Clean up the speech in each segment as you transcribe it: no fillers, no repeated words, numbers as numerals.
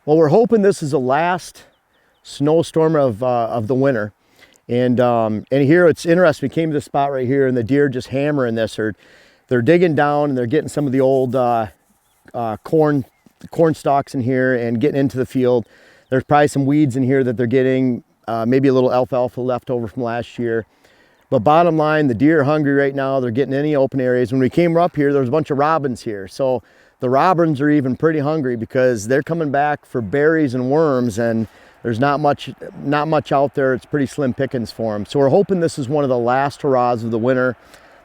Well, we're hoping this is the last snowstorm of the winter. And here it's interesting, we came to this spot right here and the deer just hammering this, or they're digging down and they're getting some of the old corn stalks in here and getting into the field. There's probably some weeds in here that they're getting, maybe a little alfalfa left over from last year. But bottom line, the deer are hungry right now. They're getting any open areas. When we came up here, there was a bunch of robins here. So the robins are even pretty hungry because they're coming back for berries and worms, and there's not much out there. It's pretty slim pickings for them. So we're hoping this is one of the last hurrahs of the winter,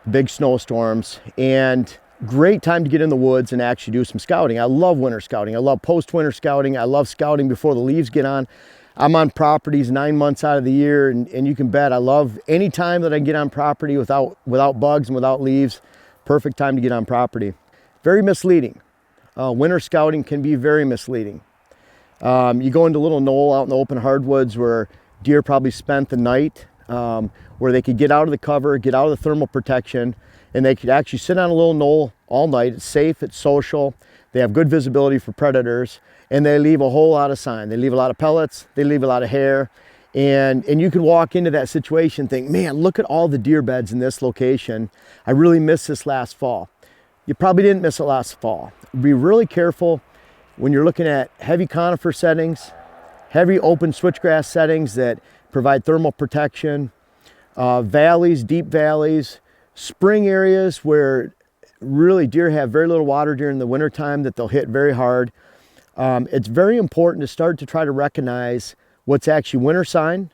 big snowstorms, and great time to get in the woods and actually do some scouting. I love winter scouting. I love post-winter scouting. I love scouting before the leaves get on. I'm on properties 9 months out of the year, and you can bet I love any time that I get on property without bugs and without leaves. Perfect time to get on property. Very misleading. Winter scouting can be very misleading. You go into a little knoll out in the open hardwoods where deer probably spent the night, where they could get out of the cover, get out of the thermal protection, and they could actually sit on a little knoll all night. It's safe, it's social, they have good visibility for predators, and they leave a whole lot of sign. They leave a lot of pellets, they leave a lot of hair, and you could walk into that situation and think, man, look at all the deer beds in this location. I really missed this last fall. You probably didn't miss it last fall. Be really careful when you're looking at heavy conifer settings, heavy open switchgrass settings that provide thermal protection, valleys, deep valleys, spring areas where really deer have very little water during the winter time that they'll hit very hard. It's very important to start to try to recognize what's actually winter sign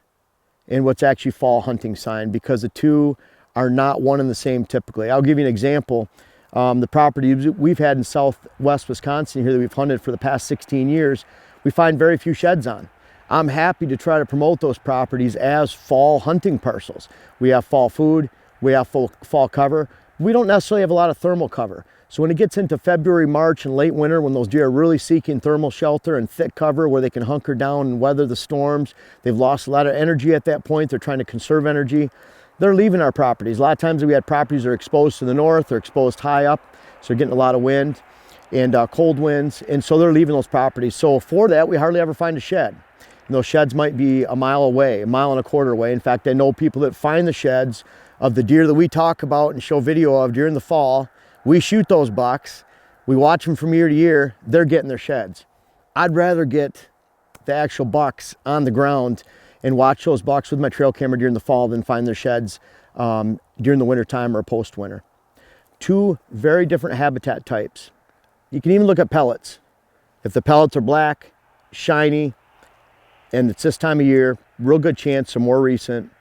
and what's actually fall hunting sign, because the two are not one and the same typically. I'll give you an example. The property we've had in southwest Wisconsin here that we've hunted for the past 16 years, we find very few sheds on. I'm happy to try to promote those properties as fall hunting parcels. We have fall food, we have fall cover. We don't necessarily have a lot of thermal cover. So when it gets into February, March, and late winter, when those deer are really seeking thermal shelter and thick cover where they can hunker down and weather the storms, they've lost a lot of energy at that point. They're trying to conserve energy. They're leaving our properties. A lot of times we had properties that are exposed to the north or exposed high up, so they're getting a lot of wind and cold winds, and so they're leaving those properties. So for that, we hardly ever find a shed. And those sheds might be a mile away, a mile and a quarter away. In fact, I know people that find the sheds of the deer that we talk about and show video of during the fall. We shoot those bucks, we watch them from year to year, they're getting their sheds. I'd rather get the actual bucks on the ground and watch those bucks with my trail camera during the fall than find their sheds during the winter time or post-winter. Two very different habitat types. You can even look at pellets. If the pellets are black, shiny, and it's this time of year, real good chance they're more recent.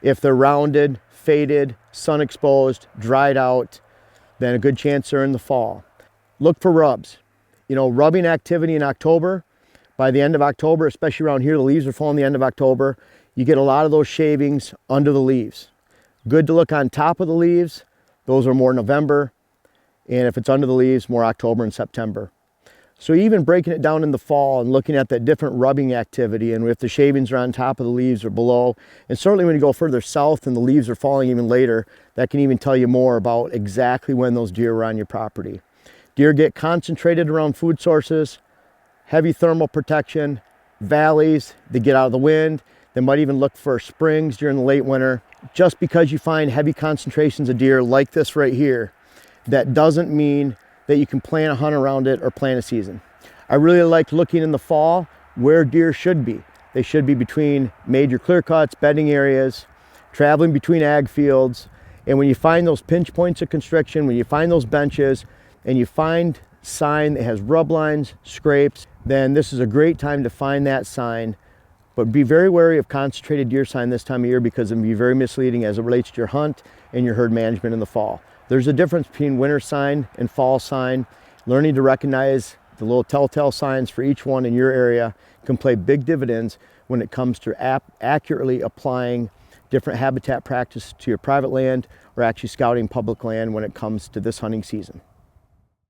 If they're rounded, faded, sun exposed, dried out, then a good chance they're in the fall. Look for rubs. You know, rubbing activity in October. By the end of October, especially around here, the leaves are falling the end of October. You get a lot of those shavings under the leaves. Good to look on top of the leaves. Those are more November. And if it's under the leaves, more October and September. So even breaking it down in the fall and looking at that different rubbing activity, and if the shavings are on top of the leaves or below, and certainly when you go further south and the leaves are falling even later, that can even tell you more about exactly when those deer are on your property. Deer get concentrated around food sources, heavy thermal protection, valleys, they get out of the wind. They might even look for springs during the late winter. Just because you find heavy concentrations of deer like this right here, that doesn't mean that you can plan a hunt around it or plan a season. I really like looking in the fall where deer should be. They should be between major clear cuts, bedding areas, traveling between ag fields. And when you find those pinch points of constriction, when you find those benches, and you find sign that has rub lines, scrapes, then this is a great time to find that sign. But be very wary of concentrated deer sign this time of year, because it can be very misleading as it relates to your hunt and your herd management in the fall. There's a difference between winter sign and fall sign. Learning to recognize the little telltale signs for each one in your area can play big dividends when it comes to accurately applying different habitat practices to your private land or actually scouting public land when it comes to this hunting season.